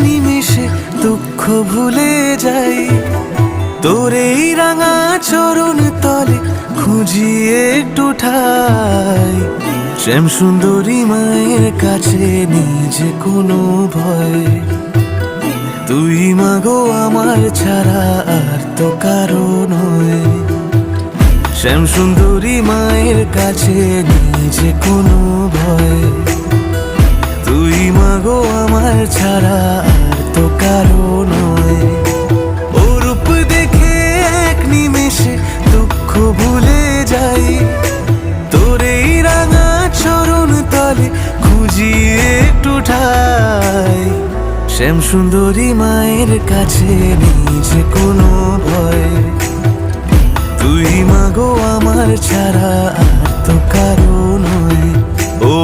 নিমেষে দুঃখ ভুলে যাই, তোর এই রাঙা চরণ তলে খুঁজি একটু ঠাই। শ্যাম সুন্দরী মায়ের কাছে নিজে কোনো ভয়, তুই মাগো আমার ছাড়া আর তো কারো নয়। শ্যাম সুন্দরী মায়ের কাছে নিজে কোনো ভয়, তুই মাগো আমার ছাড়া আর তো কারো নয়। ও রূপ দেখে এক নিমেষে দুঃখ ভুলে যাই, তোর এই রাঙা চরণ তলে খুঁজি একটু ঠাই। শ্যাম সুন্দরী মায়ের কাছে নিজে কোনো ভয়, তুই মাগো আমার ছাড়া আর তো কারো নয়। ও